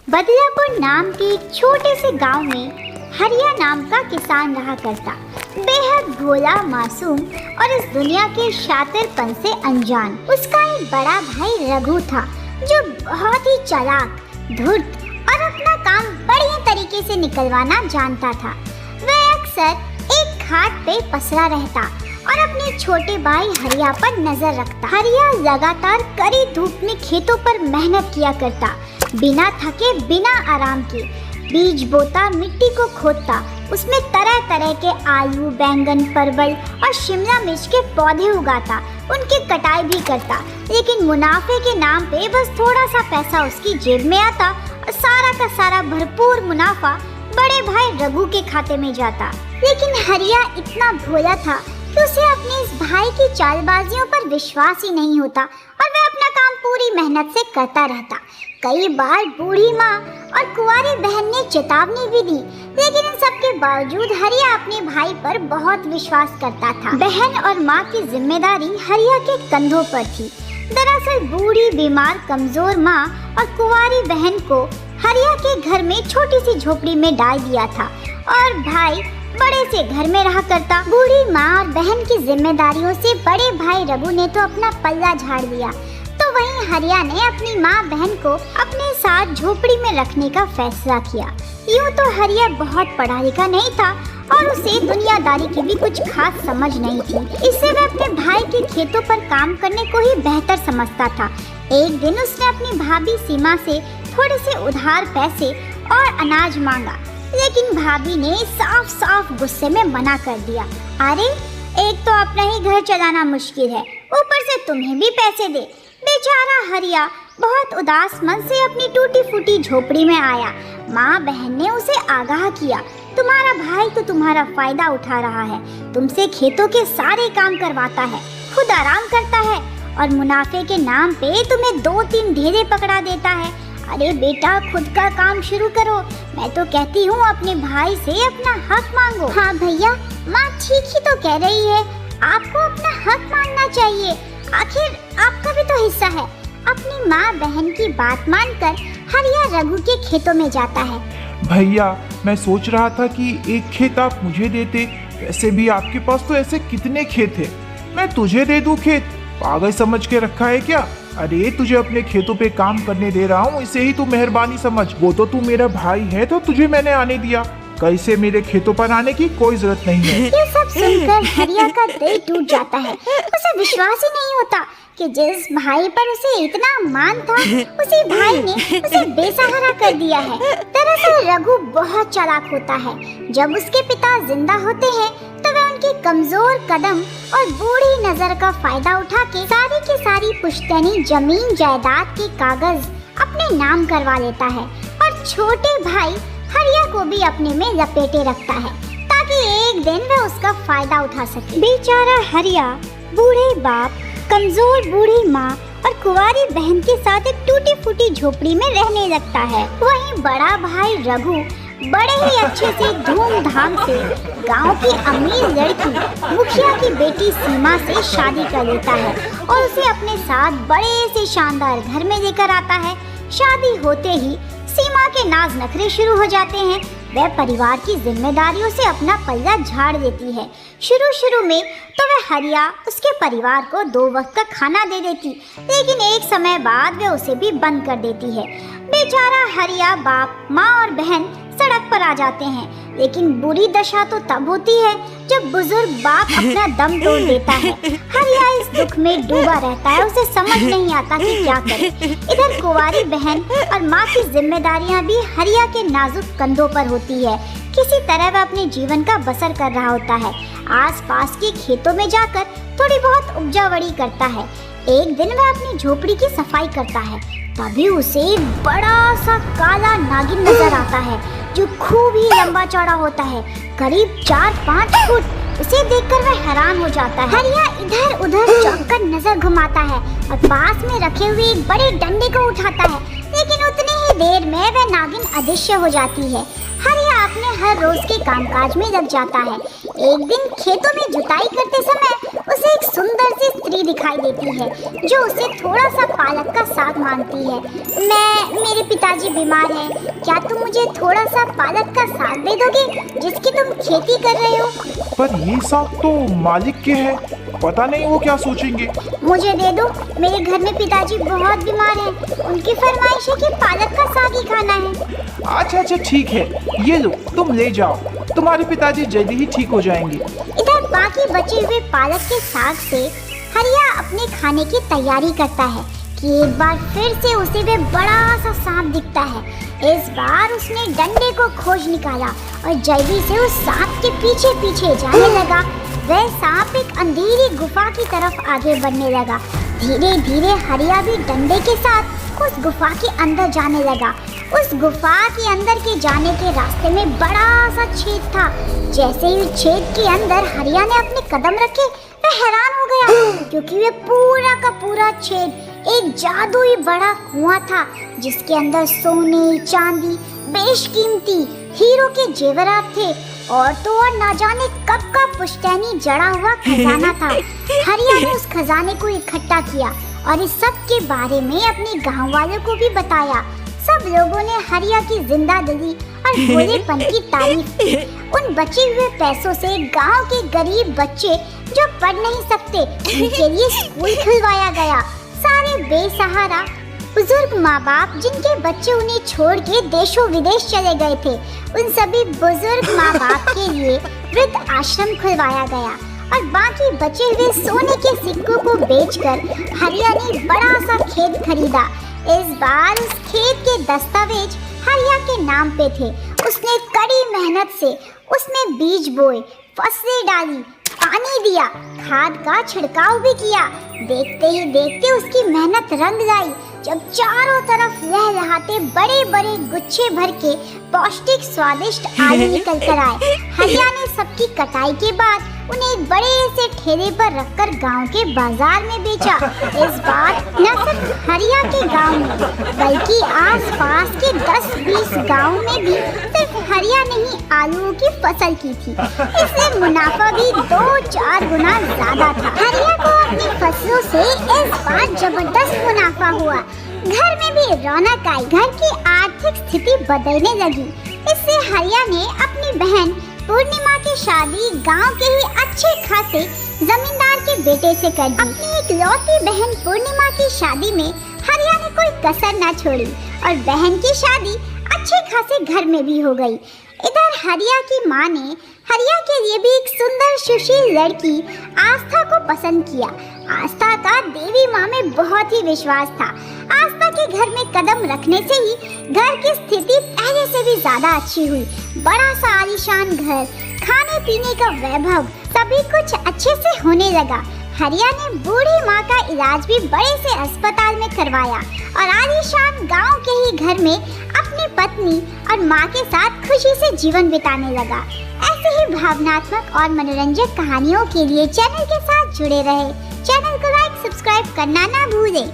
बदलापुर नाम के एक छोटे से गांव में हरिया नाम का किसान रहा करता। बेहद भोला, मासूम और इस दुनिया के शातिरपन से अनजान। उसका एक बड़ा भाई रघु था जो बहुत ही चालाक, धूर्त और अपना काम बढ़िया तरीके से निकलवाना जानता था। वह अक्सर एक घाट पे पसरा रहता और अपने छोटे भाई हरिया पर नजर रखता। हरिया लगातार कड़ी धूप में खेतों पर मेहनत किया करता, बिना थके, बिना आराम के। बीज बोता, मिट्टी को खोदता, उसमें तरह तरह के आलू, बैंगन, परवल और शिमला मिर्च के पौधे उगाता, उनकी कटाई भी करता। लेकिन मुनाफे के नाम पे बस थोड़ा सा पैसा उसकी जेब में आता और सारा का सारा भरपूर मुनाफा बड़े भाई रघु के खाते में जाता। लेकिन हरिया इतना भोला था कि उसे अपने इस भाई की चालबाजियों पर विश्वास ही नहीं होता और वह अपना काम पूरी मेहनत से करता रहता। कई बार बूढ़ी माँ और कुंवारी बहन ने चेतावनी भी दी, लेकिन इन सब के बावजूद हरिया अपने भाई पर बहुत विश्वास करता था। बहन और माँ की जिम्मेदारी हरिया के कंधों पर थी। दरअसल बूढ़ी, बीमार, कमजोर माँ और कुंवारी बहन को हरिया के घर में छोटी सी झोपड़ी में डाल दिया था और भाई बड़े से घर में रहा करता। बूढ़ी माँ और बहन की जिम्मेदारियों से बड़े भाई रघु ने तो अपना पल्ला झाड़ दिया, तो वहीं हरिया ने अपनी माँ बहन को अपने साथ झोपड़ी में रखने का फैसला किया। यूँ तो हरिया बहुत पढ़ा लिखा नहीं था और उसे दुनियादारी की भी कुछ खास समझ नहीं थी। इससे वह अपने भाई के खेतों पर काम करने को ही बेहतर समझता था। एक दिन उसने अपनी भाभी सीमा से थोड़े से उधार पैसे और अनाज मांगा, लेकिन भाभी ने साफ साफ गुस्से में मना कर दिया। अरे, एक तो अपना ही घर चलाना मुश्किल है, ऊपर से तुम्हें भी पैसे दे। बेचारा हरिया बहुत उदास मन से अपनी टूटी फूटी झोपड़ी में आया। माँ बहन ने उसे आगाह किया, तुम्हारा भाई तो तुम्हारा फायदा उठा रहा है, तुमसे खेतों के सारे काम करवाता है, खुद आराम करता है और मुनाफे के नाम पे तुम्हें 2-3 ढेरे पकड़ा देता है। अरे बेटा, खुद का काम शुरू करो। मैं तो कहती हूँ अपने भाई से अपना हक मांगो। हाँ भैया, माँ ठीक ही तो कह रही है, आपको अपना हक मांगना चाहिए, आखिर आपका भी तो हिस्सा है। अपनी माँ बहन की बात मानकर हरिया रघु के खेतों में जाता है। भैया, मैं सोच रहा था कि एक खेत आप मुझे देते, वैसे भी आपके पास तो ऐसे कितने खेत हैं, मैं तुझे दे दूं खेत? पागल समझ के रखा है क्या? अरे, तुझे अपने खेतों पे काम करने दे रहा हूँ, इसे ही तू मेहरबानी समझ। वो तो तू मेरा भाई है, तो तुझे मैंने आने दिया, कैसे मेरे खेतों पर आने की कोई जरूरत नहीं है। ये सब सुनकर हरिया का दिल टूट जाता है। उसे विश्वास ही नहीं होता कि जिस भाई पर उसे इतना मान था, उसी भाई ने उसे बेसहारा कर दिया है। दरअसल रघु बहुत चालाक होता है। जब उसके पिता जिंदा होते हैं तो वह उनकी कमजोर कदम और बूढ़ी नजर का फायदा उठा के सारी की सारी पुश्तैनी जमीन जायदाद के कागज अपने नाम करवा लेता है और छोटे भाई हरिया को भी अपने में लपेटे रखता है ताकि एक दिन वह उसका फायदा उठा सके। बेचारा हरिया बूढ़े बाप, कमजोर बूढ़ी माँ और कुंवारी बहन के साथ एक टूटी फूटी झोपड़ी में रहने लगता है। वहीं बड़ा भाई रघु बड़े ही अच्छे से धूमधाम से गांव की अमीर लड़की मुखिया की बेटी सीमा से शादी कर लेता है और उसे अपने साथ बड़े से शानदार घर में लेकर आता है। शादी होते ही सीमा के नाज नखरे शुरू हो जाते हैं। वह परिवार की जिम्मेदारियों से अपना पल्ला झाड़ देती है। शुरू में तो वह हरिया उसके परिवार को 2 वक्त का खाना दे देती, लेकिन एक समय बाद वह उसे भी बंद कर देती है। बेचारा हरिया बाप, माँ और बहन सड़क पर आ जाते हैं, लेकिन बुरी दशा तो तब होती है जब बुजुर्ग बाप अपना दम तोड़ देता है। हरिया इस दुख में डूबा रहता है, उसे समझ नहीं आता कि क्या करे। इधर कुंवारी बहन और माँ की जिम्मेदारियाँ भी हरिया के नाजुक कंधों पर होती है। किसी तरह वह अपने जीवन का बसर कर रहा होता है। आसपास के खेतों में जाकर थोड़ी बहुत उपजावड़ी करता है। एक दिन वह अपनी झोपड़ी की सफाई करता है, तभी उसे एक बड़ा सा काला नागिन नजर आता है जो खूब ही लंबा चौड़ा होता है, करीब 4-5 फुट। उसे देखकर वह हैरान हो जाता है। हरिया इधर उधर चौंककर नजर घुमाता है और पास में रखे हुए एक बड़े डंडे को उठाता है, लेकिन उतनी ही देर में वह नागिन अदृश्य हो जाती है। हरिया अपने हर रोज के कामकाज में लग जाता है। एक दिन खेतों में जुताई करते समय उसे एक सुंदर सी स्त्री दिखाई देती है जो उसे थोड़ा सा पालक का साग मांगती है। मेरे पिताजी बीमार हैं, क्या तुम मुझे थोड़ा सा पालक का साग दे दोगे जिसकी तुम खेती कर रहे हो? पर ये साग तो मालिक के है, पता नहीं वो क्या सोचेंगे। मुझे दे दो, मेरे घर में पिताजी बहुत बीमार हैं, उनकी फरमाइश है कि पालक का साग ही खाना है। अच्छा ठीक है, ये लो तुम ले जाओ, तुम्हारे पिताजी जल्दी ही ठीक हो जाएंगे। इधर बाकी बचे हुए पालक के साग से हरिया अपने खाने की तैयारी करता है कि एक बार फिर से उसे वे बड़ा सा सांप दिखता है। इस बार उसने डंडे को खोज निकाला और जल्दी से उस सांप के पीछे पीछे जाने लगा। वह सांप एक अंधेरी गुफा की तरफ आगे बढ़ने लगा। धीरे धीरे हरिया भी डंडे के साथ उस गुफा के अंदर जाने लगा। उस गुफा के अंदर के जाने के रास्ते में बड़ा सा छेद था। जैसे ही छेद के अंदर हरिया ने अपने कदम रखे, वह हैरान हो गया क्योंकि वह पूरा का पूरा छेद एक जादुई बड़ा कुआं था जिसके अंदर सोने, चांदी, बेशकीमती हीरो के जेवरात थे और तो और ना जाने कब का पुश्तैनी जड़ा हुआ खजाना था। हरिया ने उस खजाने को इकट्ठा किया और इस सब के बारे में अपने गांव वालों को भी बताया। सब लोगों ने हरिया की जिंदादिली और भोलेपन की तारीफ की। उन बचे हुए पैसों से गांव के गरीब बच्चे जो पढ़ नहीं सकते उनके लिए स्कूल खुलवाया गया। सारे बेसहारा बुजुर्ग माँ बाप जिनके बच्चे उन्हें छोड़ के देशों विदेश चले गए थे, उन सभी बुजुर्ग माँ बाप के लिए वृद्ध आश्रम खुलवाया गया और बाकी बचे हुए सोने के सिक्कों को बेचकर हरिया ने बड़ा सा खेत खरीदा। इस बार उस खेत के दस्तावेज हरिया के नाम पे थे। उसने कड़ी मेहनत से उसमें बीज बोए, फसलें डाली, पानी दिया, खाद का छिड़काव भी किया। देखते ही देखते उसकी मेहनत रंग लाई जब चारों तरफ लहलहाते बड़े बड़े गुच्छे भर के पौष्टिक स्वादिष्ट आलू निकल कर आए। हरिया ने सबकी कटाई के बाद उन्हें एक बड़े से ठेले पर रखकर गांव के बाजार में बेचा। इस बार न सिर्फ हरिया के गांव में बल्कि आसपास के 10-20 गांव में भी सिर्फ हरिया ने ही आलूओं की फसल की थी, इसलिए मुनाफा भी 2-4 गुना ज्यादा था। हरिया को अपनी फसलों से इस बार जबरदस्त मुनाफा हुआ। घर में भी रौनक आई, घर की आर्थिक स्थिति बदलने लगी। इससे हरिया ने अपनी बहन पूर्णिमा की शादी गांव के ही अच्छे खासे जमींदार के बेटे से कर दी। अपनी इकलौती बहन पूर्णिमा की शादी में हरिया ने कोई कसर न छोड़ी और बहन की शादी अच्छे खासे घर में भी हो गई। इधर हरिया की माँ ने हरिया के लिए भी एक सुंदर सुशील लड़की आस्था को पसंद किया। आस्था का देवी माँ में बहुत ही विश्वास था। आस्था के घर में कदम रखने से ही घर की स्थिति पहले से भी ज्यादा अच्छी हुई। बड़ा सा आलीशान घर, खाने पीने का वैभव, सभी कुछ अच्छे से होने लगा। हरिया ने बूढ़ी माँ का इलाज भी बड़े से अस्पताल में करवाया और आलीशान गांव के ही घर में अपनी पत्नी और माँ के साथ खुशी से जीवन बिताने लगा। ऐसे ही भावनात्मक और मनोरंजक कहानियों के लिए चैनल के साथ जुड़े रहे। चैनल को लाइक, सब्सक्राइब करना ना भूलें।